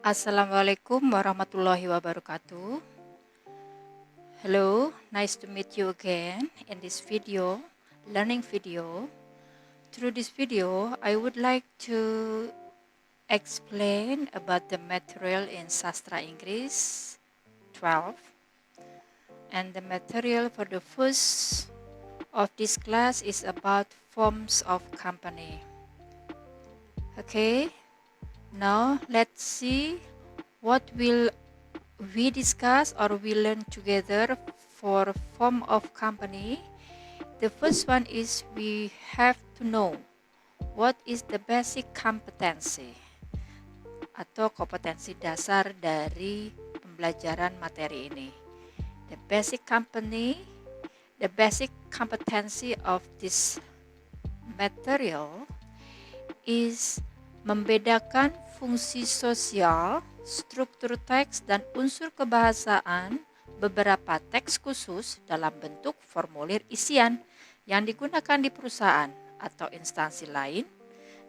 Assalamualaikum warahmatullahi wabarakatuh. Hello, nice to meet you again in this video, learning video. Through this video, I would like to explain about the material in Sastra Inggris 12. And the material for the first of this class is about forms of company. Okay, now let's see what will we discuss or we learn together for form of company. The first one is we have to know what is the basic competency atau kompetensi dasar dari pembelajaran materi ini. The basic competency of this material is membedakan fungsi sosial, struktur teks, dan unsur kebahasaan beberapa teks khusus dalam bentuk formulir isian yang digunakan di perusahaan atau instansi lain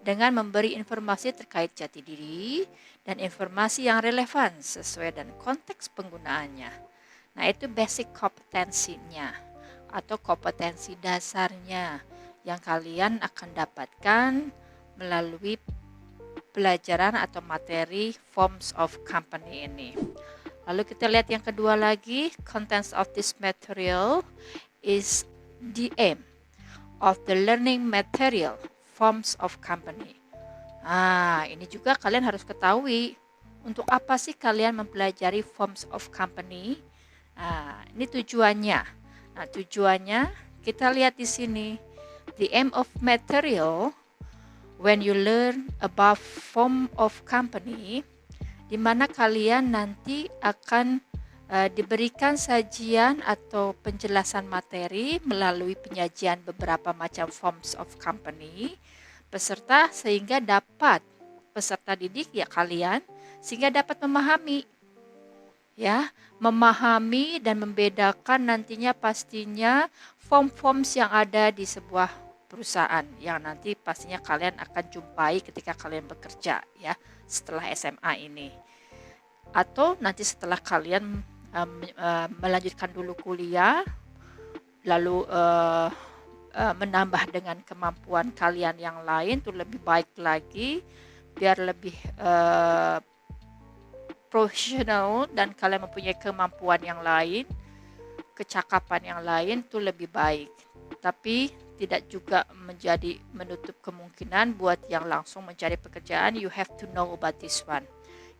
dengan memberi informasi terkait jati diri dan informasi yang relevan sesuai dengan konteks penggunaannya. Nah, itu basic kompetensinya atau kompetensi dasarnya yang kalian akan dapatkan melalui pelajaran atau materi forms of company ini. Lalu kita lihat yang kedua lagi, contents of this material is the aim of the learning material forms of company. Ini juga kalian harus ketahui untuk apa sih kalian mempelajari forms of company. Ini tujuannya. Tujuannya kita lihat di sini. The aim of material when you learn about form of company, di mana kalian nanti akan diberikan sajian atau penjelasan materi melalui penyajian beberapa macam forms of company peserta sehingga dapat peserta didik ya kalian sehingga dapat memahami dan membedakan nantinya pastinya form-forms yang ada di sebuah perusahaan yang nanti pastinya kalian akan jumpai ketika kalian bekerja ya setelah SMA ini atau nanti setelah kalian melanjutkan dulu kuliah lalu menambah dengan kemampuan kalian yang lain tuh lebih baik lagi biar lebih profesional dan kalian mempunyai kemampuan yang lain, kecakapan yang lain tuh lebih baik. Tapi tidak juga menjadi menutup kemungkinan buat yang langsung mencari pekerjaan. You have to know about this one.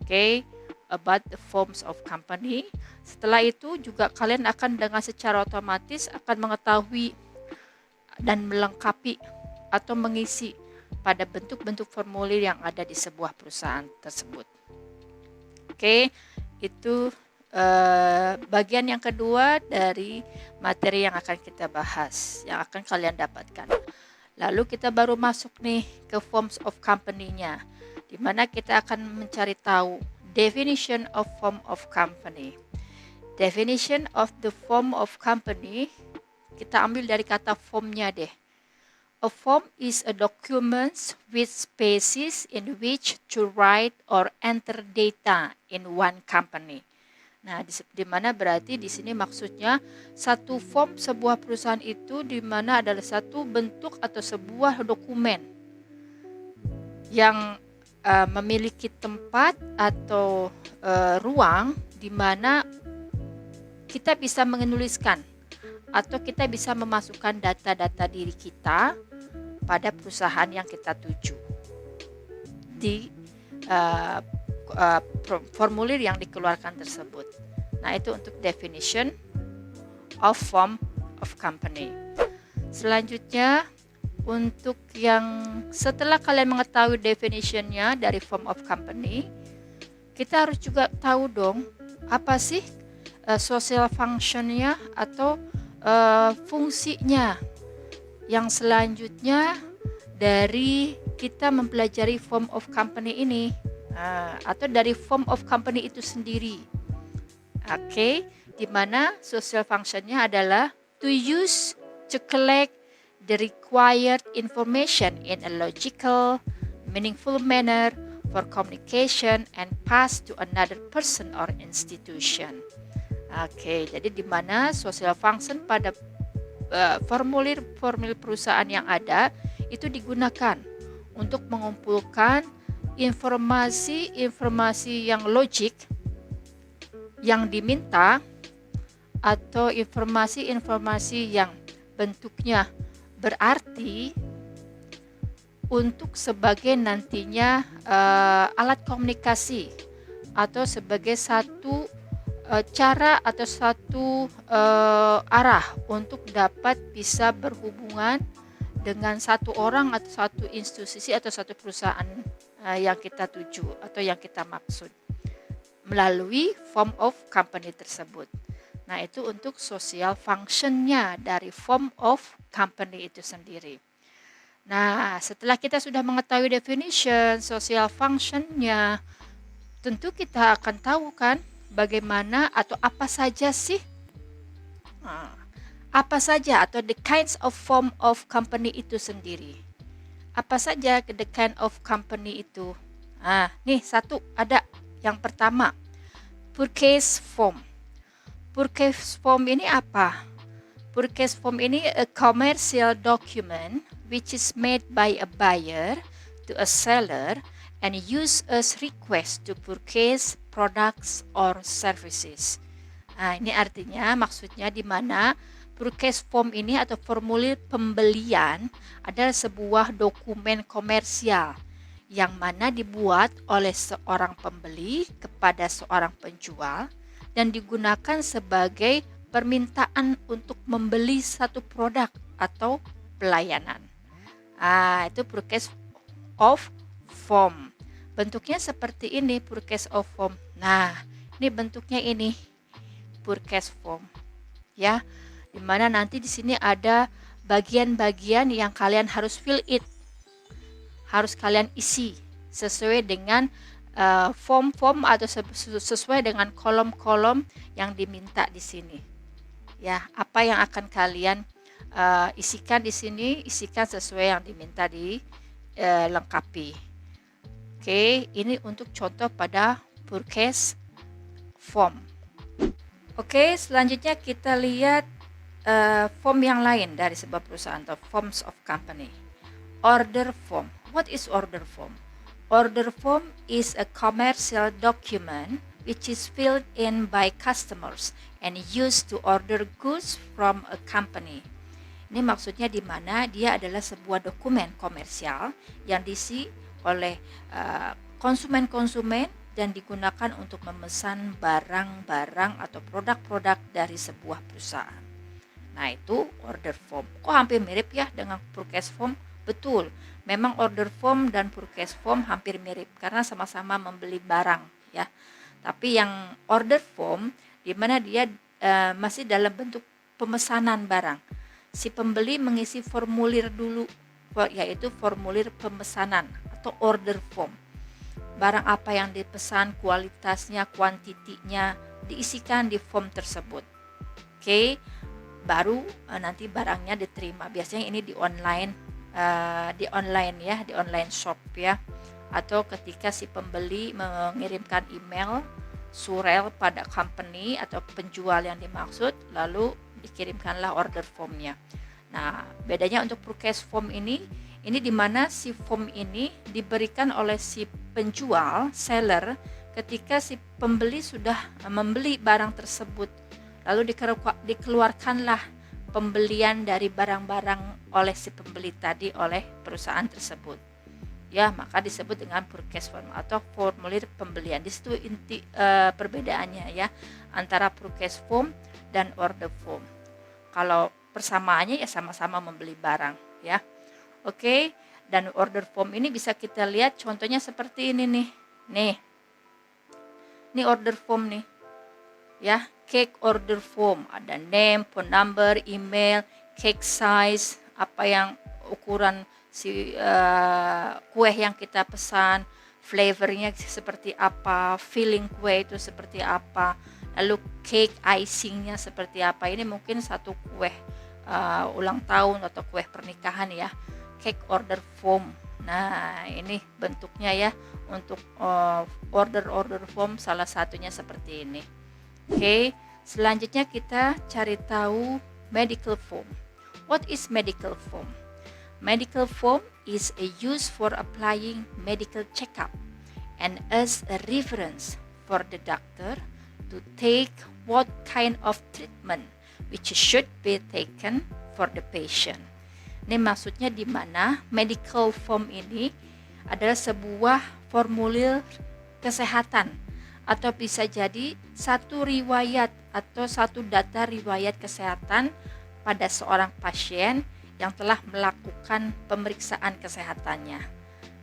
Okay, about the forms of company. Setelah itu juga kalian akan dengan secara otomatis akan mengetahui dan melengkapi atau mengisi pada bentuk-bentuk formulir yang ada di sebuah perusahaan tersebut. Oke, itu bagian yang kedua dari materi yang akan kita bahas, yang akan kalian dapatkan. Lalu kita baru masuk nih ke forms of company-nya, di mana kita akan mencari tahu definition of form of company. Definition of the form of company, kita ambil dari kata formnya deh. A form is a document with spaces in which to write or enter data in one company. Nah, di mana berarti di sini maksudnya satu form sebuah perusahaan itu di mana adalah satu bentuk atau sebuah dokumen yang memiliki tempat atau ruang di mana kita bisa menuliskan atau kita bisa memasukkan data-data diri kita pada perusahaan yang kita tuju di formulir yang dikeluarkan tersebut. Nah, itu untuk definition of form of company. Selanjutnya, untuk yang setelah kalian mengetahui definitionnya dari form of company, kita harus juga tahu dong apa sih social functionnya atau fungsinya yang selanjutnya dari kita mempelajari form of company ini atau dari form of company itu sendiri. Oke, di mana social functionnya adalah to use to collect the required information in a logical, meaningful manner for communication and passed to another person or institution. Oke, jadi di mana social function pada formulir perusahaan yang ada itu digunakan untuk mengumpulkan informasi yang logik yang diminta atau informasi yang bentuknya berarti untuk sebagai nantinya alat komunikasi atau sebagai satu cara atau satu arah untuk dapat bisa berhubungan dengan satu orang atau satu institusi atau satu perusahaan yang kita tuju atau yang kita maksud melalui form of company tersebut. Nah, itu untuk social function-nya dari form of company itu sendiri. Nah, setelah kita sudah mengetahui definition social function-nya, tentu kita akan tahu kan bagaimana atau apa saja sih apa saja atau the kinds of form of company itu sendiri. Apa saja the kind of company itu? Nih satu ada yang pertama, purchase form. Purchase form ini apa? Purchase form ini a commercial document which is made by a buyer to a seller and use as request to purchase products or services. Ini artinya maksudnya di mana purchase form ini atau formulir pembelian adalah sebuah dokumen komersial yang mana dibuat oleh seorang pembeli kepada seorang penjual dan digunakan sebagai permintaan untuk membeli satu produk atau pelayanan. Itu purchase of form. Bentuknya seperti ini purchase of form. Nah, ini bentuknya ini purchase form. Ya, dimana nanti di sini ada bagian-bagian yang kalian harus fill it, harus kalian isi sesuai dengan form-form atau sesuai dengan kolom-kolom yang diminta di sini. Ya, apa yang akan kalian isikan di sini, isikan sesuai yang diminta dilengkapi. Oke, ini untuk contoh pada purchase form. Oke, selanjutnya kita lihat form yang lain dari sebuah perusahaan atau forms of company. Order form. What is order form? Order form is a commercial document which is filled in by customers and used to order goods from a company. Ini maksudnya di mana dia adalah sebuah dokumen komersial yang diisi oleh konsumen-konsumen dan digunakan untuk memesan barang-barang atau produk-produk dari sebuah perusahaan. Nah, itu order form. Kok hampir mirip ya dengan purchase form? Betul, memang order form dan purchase form hampir mirip karena sama-sama membeli barang ya. Tapi yang order form di mana dia masih dalam bentuk pemesanan barang. Si pembeli mengisi formulir dulu, yaitu formulir pemesanan atau order form. Barang apa yang dipesan, kualitasnya, kuantitinya diisikan di form tersebut. Oke, baru nanti barangnya diterima. Biasanya ini di online ya, di online shop ya. Atau ketika si pembeli mengirimkan email surel pada company atau penjual yang dimaksud, lalu dikirimkanlah order formnya. Nah, bedanya untuk purchase form ini di mana si form ini diberikan oleh si penjual, seller, ketika si pembeli sudah membeli barang tersebut. Lalu dikeluarkanlah pembelian dari barang-barang oleh si pembeli tadi oleh perusahaan tersebut. Ya, maka disebut dengan purchase form atau formulir pembelian. Di situ inti perbedaannya ya antara purchase form dan order form. Kalau persamaannya ya sama-sama membeli barang ya. Oke, dan order form ini bisa kita lihat contohnya seperti ini nih. Ini order form nih. Ya, cake order form, ada name, phone number, email, cake size, apa yang ukuran si kue yang kita pesan, flavornya seperti apa, filling kue itu seperti apa, lalu cake icingnya seperti apa. Ini mungkin satu kue ulang tahun atau kue pernikahan ya, cake order form Nah, ini bentuknya ya untuk order form salah satunya seperti ini. Oke, selanjutnya kita cari tahu medical form. What is medical form? Medical form is a use for applying medical checkup and as a reference for the doctor to take what kind of treatment which should be taken for the patient. Ini maksudnya di mana medical form ini adalah sebuah formulir kesehatan atau bisa jadi satu riwayat atau satu data riwayat kesehatan pada seorang pasien yang telah melakukan pemeriksaan kesehatannya.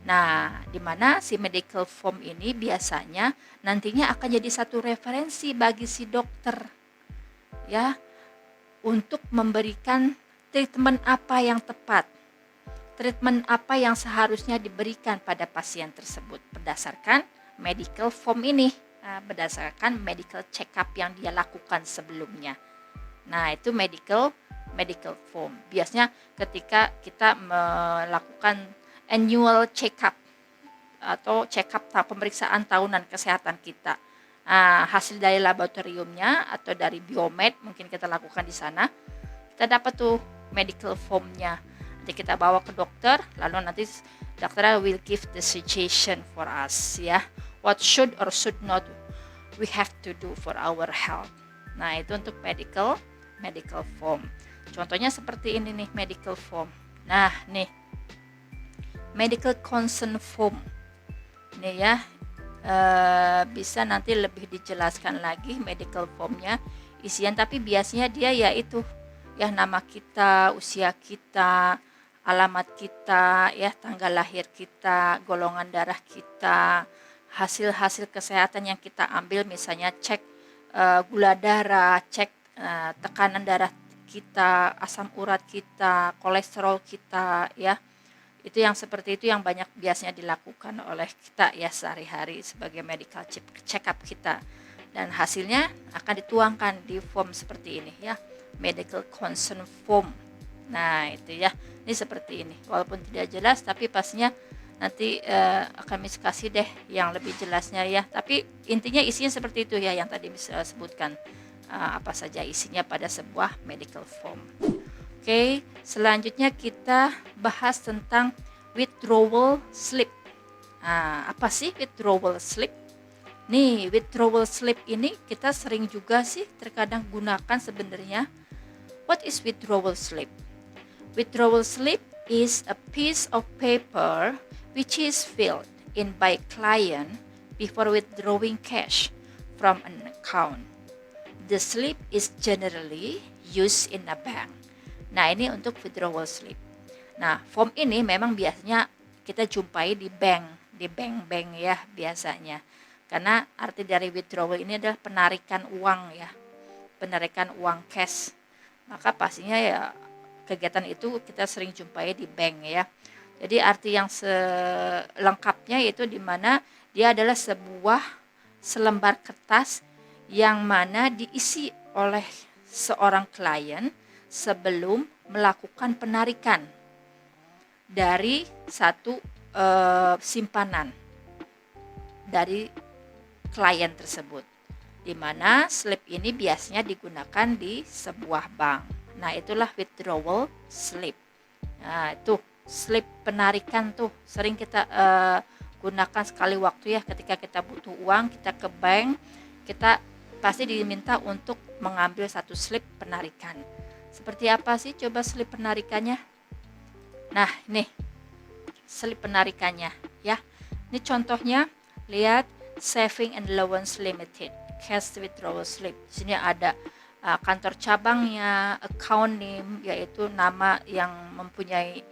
Nah, di mana si medical form ini biasanya nantinya akan jadi satu referensi bagi si dokter ya untuk memberikan treatment apa yang tepat, treatment apa yang seharusnya diberikan pada pasien tersebut berdasarkan medical form ini, berdasarkan medical check-up yang dia lakukan sebelumnya. Nah, itu medical form. Biasanya ketika kita melakukan annual check-up atau check-up pemeriksaan tahunan kesehatan kita, hasil dari laboratoriumnya atau dari biomed mungkin kita lakukan di sana, kita dapat tuh medical formnya. Nanti kita bawa ke dokter, lalu nanti dokter will give the suggestion for us ya, what should or should not we have to do for our health. Nah, itu untuk medical form. Contohnya seperti ini nih medical form. Nah, nih medical consent form. Nih ya, bisa nanti lebih dijelaskan lagi medical formnya isian, tapi biasanya dia yaitu ya nama kita, usia kita, alamat kita, ya tanggal lahir kita, golongan darah kita, hasil kesehatan yang kita ambil, misalnya cek gula darah, cek tekanan darah kita, asam urat kita, kolesterol kita, ya. Itu yang seperti itu yang banyak biasanya dilakukan oleh kita ya sehari-hari sebagai medical check-up kita. Dan hasilnya akan dituangkan di form seperti ini ya, medical consent form. Nah, itu ya. Ini seperti ini. Walaupun tidak jelas tapi pastinya nanti akan Miss kasih deh yang lebih jelasnya ya. Tapi intinya isinya seperti itu ya yang tadi bisa sebutkan apa saja isinya pada sebuah medical form. Oke, selanjutnya kita bahas tentang withdrawal slip. Apa sih withdrawal slip? Nih, withdrawal slip ini kita sering juga sih terkadang gunakan sebenarnya. What is withdrawal slip? Withdrawal slip is a piece of paper which is filled in by client before withdrawing cash from an account. The slip is generally used in a bank. Nah, ini untuk withdrawal slip. Nah, form ini memang biasanya kita jumpai di bank ya biasanya. Karena arti dari withdrawal ini adalah penarikan uang ya, penarikan uang cash. Maka pastinya ya kegiatan itu kita sering jumpai di bank ya. Jadi arti yang selengkapnya itu di mana dia adalah sebuah selembar kertas yang mana diisi oleh seorang klien sebelum melakukan penarikan dari satu simpanan dari klien tersebut, di mana slip ini biasanya digunakan di sebuah bank. Nah, itulah withdrawal slip. Nah, itu slip penarikan tuh sering kita gunakan sekali waktu ya, ketika kita butuh uang, kita ke bank, kita pasti diminta untuk mengambil satu slip penarikan. Seperti apa sih coba slip penarikannya? Nah, nih slip penarikannya ya. Ini contohnya, lihat Saving and Loans Limited cash withdrawal slip. Di sini ada kantor cabangnya, account name yaitu nama yang mempunyai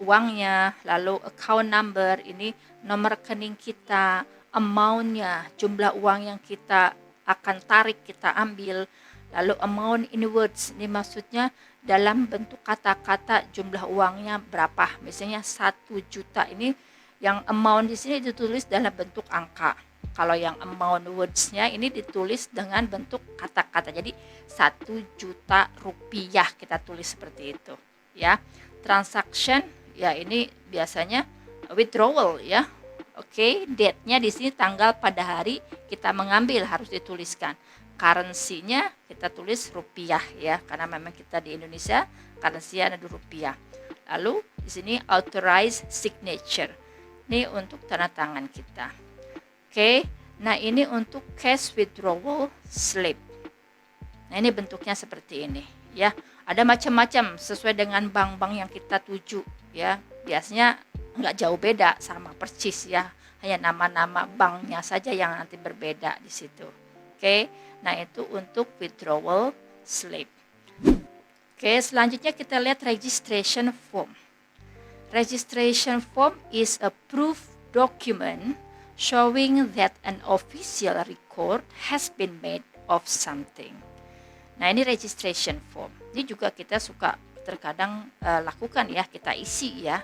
uangnya, lalu account number ini nomor rekening kita, amount-nya, jumlah uang yang kita akan tarik, kita ambil, lalu amount in words, ini maksudnya dalam bentuk kata-kata jumlah uangnya berapa, misalnya 1 juta, ini yang amount di sini ditulis dalam bentuk angka. Kalau yang amount words-nya ini ditulis dengan bentuk kata-kata. Jadi 1 juta rupiah kita tulis seperti itu ya. Transaction ya ini biasanya withdrawal ya. Oke, date-nya di sini tanggal pada hari kita mengambil harus dituliskan. Currency-nya kita tulis rupiah ya, karena memang kita di Indonesia currency-nya ada rupiah. Lalu di sini authorized signature. Ini untuk tanda tangan kita. Oke, nah ini untuk cash withdrawal slip. Nah ini bentuknya seperti ini ya. Ada macam-macam sesuai dengan bank-bank yang kita tuju ya. Biasanya nggak jauh beda sama persis ya. Hanya nama-nama banknya saja yang nanti berbeda di situ. Oke, nah itu untuk withdrawal slip. Oke, selanjutnya kita lihat registration form. Registration form is a proof document showing that an official record has been made of something. Nah ini registration form. Ini juga kita suka terkadang lakukan ya, kita isi ya.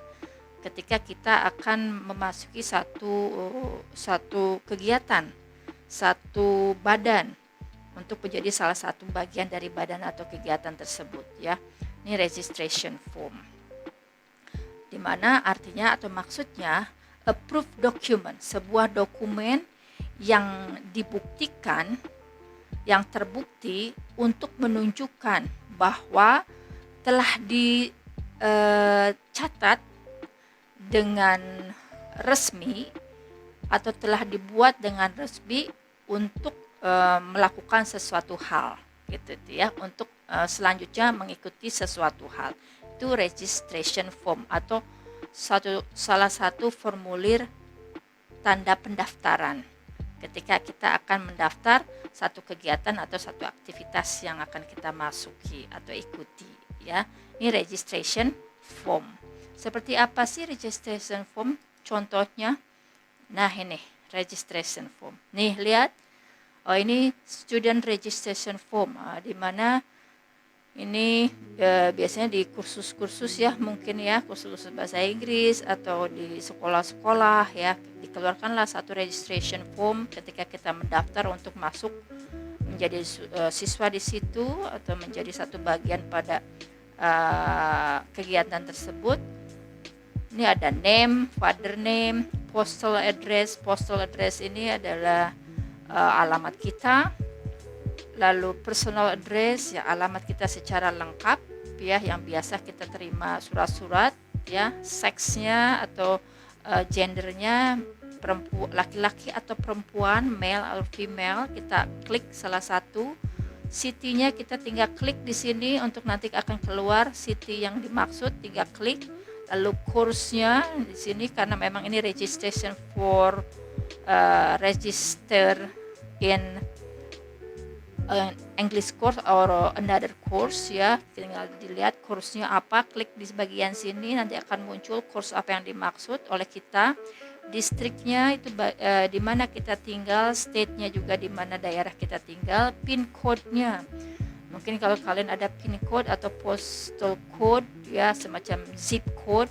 Ketika kita akan memasuki satu kegiatan, satu badan untuk menjadi salah satu bagian dari badan atau kegiatan tersebut ya. Ini registration form. Di mana artinya atau maksudnya a proof document, sebuah dokumen yang dibuktikan, yang terbukti untuk menunjukkan bahwa telah dicatat dengan resmi atau telah dibuat dengan resmi untuk melakukan sesuatu hal gitu ya, untuk selanjutnya mengikuti sesuatu hal. Itu registration form atau salah satu formulir tanda pendaftaran ketika kita akan mendaftar satu kegiatan atau satu aktivitas yang akan kita masuki atau ikuti ya. Ini registration form. Seperti apa sih registration form? Contohnya, nah ini registration form. Nih lihat, oh ini student registration form, di mana ini biasanya di kursus-kursus ya, mungkin ya kursus bahasa Inggris atau di sekolah-sekolah ya, dikeluarkanlah satu registration form ketika kita mendaftar untuk masuk menjadi siswa di situ atau menjadi satu bagian pada kegiatan tersebut. Ini ada name, father name, postal address. Postal address ini adalah alamat kita. Lalu personal address ya, alamat kita secara lengkap ya, yang biasa kita terima surat-surat ya. Seksnya atau gendernya laki-laki atau perempuan, male atau female, kita klik salah satu. City-nya kita tinggal klik di sini untuk nanti akan keluar city yang dimaksud, tinggal klik. Lalu course-nya di sini karena memang ini registration for register in English course or another course ya, tinggal dilihat course-nya apa, klik di bagian sini nanti akan muncul course apa yang dimaksud oleh kita, distriknya itu di mana kita tinggal, state-nya juga di mana daerah kita tinggal, pin code-nya. Mungkin kalau kalian ada pin code atau postal code ya, semacam zip code,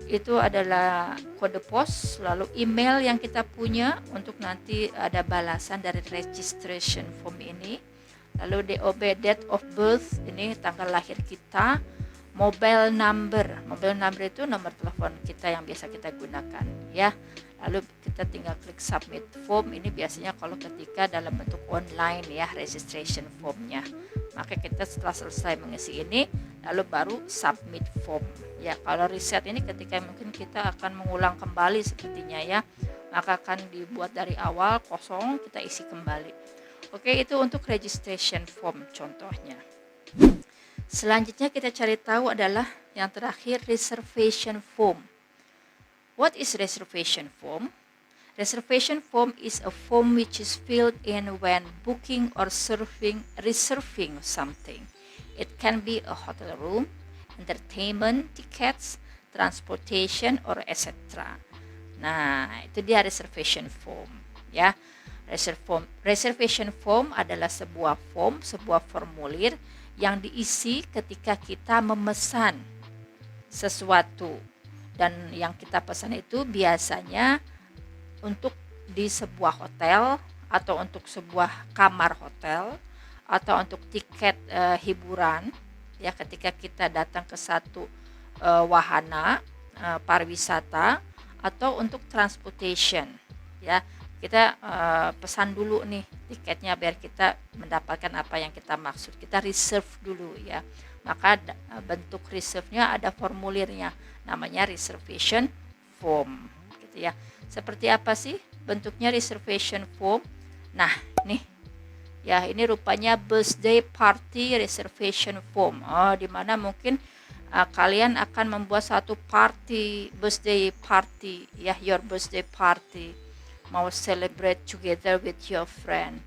itu adalah kode pos, lalu email yang kita punya untuk nanti ada balasan dari registration form ini. Lalu DOB, date of birth, ini tanggal lahir kita. Mobile number itu nomor telepon kita yang biasa kita gunakan ya. Lalu kita tinggal klik submit form. Ini biasanya kalau ketika dalam bentuk online ya, registration formnya. Maka kita setelah selesai mengisi ini lalu baru submit form ya. Kalau reset ini ketika mungkin kita akan mengulang kembali sepertinya ya, maka akan dibuat dari awal kosong, kita isi kembali. Oke, itu untuk registration form contohnya. Selanjutnya kita cari tahu adalah yang terakhir, reservation form. What is reservation form? Reservation form is a form which is filled in when booking or reserving something. It can be a hotel room, entertainment tickets, transportation, or etc. Nah, itu dia reservation form ya. Reservation form adalah sebuah formulir yang diisi ketika kita memesan sesuatu, dan yang kita pesan itu biasanya untuk di sebuah hotel atau untuk sebuah kamar hotel atau untuk tiket hiburan ya, ketika kita datang ke satu wahana pariwisata atau untuk transportation, ya. Kita pesan dulu nih tiketnya biar kita mendapatkan apa yang kita maksud. Kita reserve dulu, ya. Maka bentuk reserve-nya ada formulirnya, namanya reservation form, gitu ya. Seperti apa sih bentuknya reservation form? Nah, nih ya, ini rupanya birthday party reservation form. Di mana mungkin kalian akan membuat satu birthday party, ya, your birthday party, mau celebrate together with your friend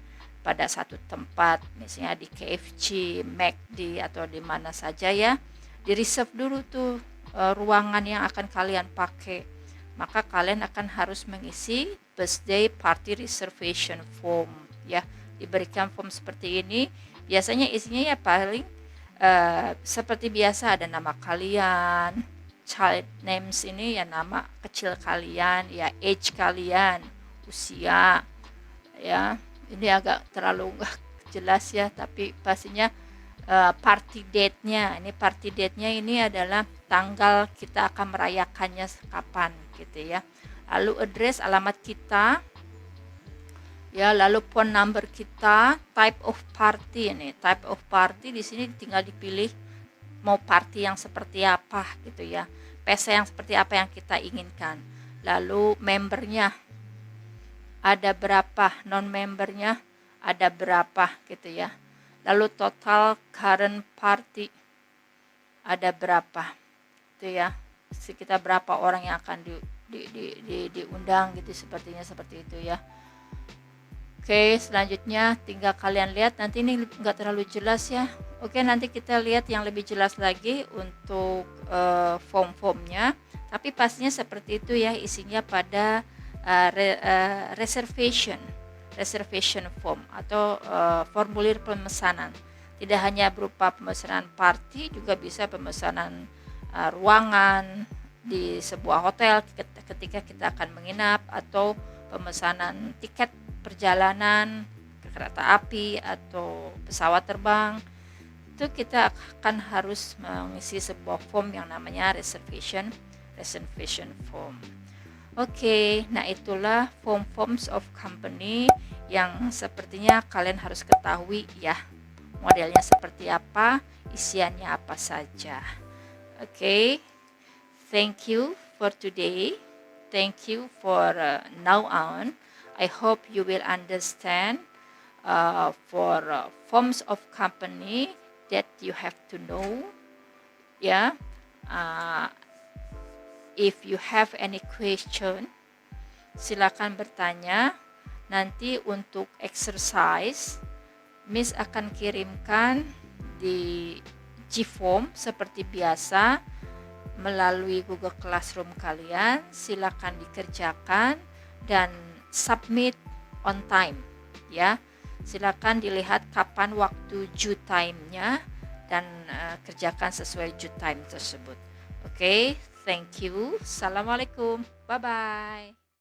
pada satu tempat, misalnya di KFC, McD, atau di mana saja, ya. Di reserve dulu tuh ruangan yang akan kalian pakai. Maka kalian akan harus mengisi birthday party reservation form, ya. Diberikan form seperti ini, biasanya isinya ya paling seperti biasa, ada nama kalian, child names ini ya nama kecil kalian, ya, age kalian, usia, ya. Ini agak terlalu nggak jelas, ya, tapi pastinya party date-nya. Ini party date-nya ini adalah tanggal kita akan merayakannya kapan, gitu ya. Lalu address, alamat kita, ya, lalu phone number kita, type of party. Ini type of party di sini tinggal dipilih mau party yang seperti apa, gitu ya. Pesta yang seperti apa yang kita inginkan. Lalu membernya ada berapa, non-membernya ada berapa, gitu ya. Lalu total current party ada berapa, gitu ya. Sekitar berapa orang yang akan diundang, gitu, sepertinya seperti itu, ya. Oke, selanjutnya tinggal kalian lihat. Nanti ini nggak terlalu jelas, ya. Oke, nanti kita lihat yang lebih jelas lagi untuk form-formnya. Tapi pastinya seperti itu, ya, isinya pada reservation form atau formulir pemesanan. Tidak hanya berupa pemesanan party, juga bisa pemesanan ruangan di sebuah hotel ketika kita akan menginap, atau pemesanan tiket perjalanan ke kereta api atau pesawat terbang. Itu kita akan harus mengisi sebuah form yang namanya reservation form. Oke, nah itulah forms of company yang sepertinya kalian harus ketahui, ya. Modelnya seperti apa, isiannya apa saja. Oke, thank you for today. Thank you for now on. I hope you will understand for forms of company that you have to know, ya. If you have any question, silakan bertanya. Nanti untuk exercise, Miss akan kirimkan di Gform seperti biasa melalui Google Classroom kalian. Silakan dikerjakan dan submit on time, ya. Silakan dilihat kapan waktu due time-nya dan kerjakan sesuai due time tersebut. Oke, thank you. Assalamualaikum. Bye-bye.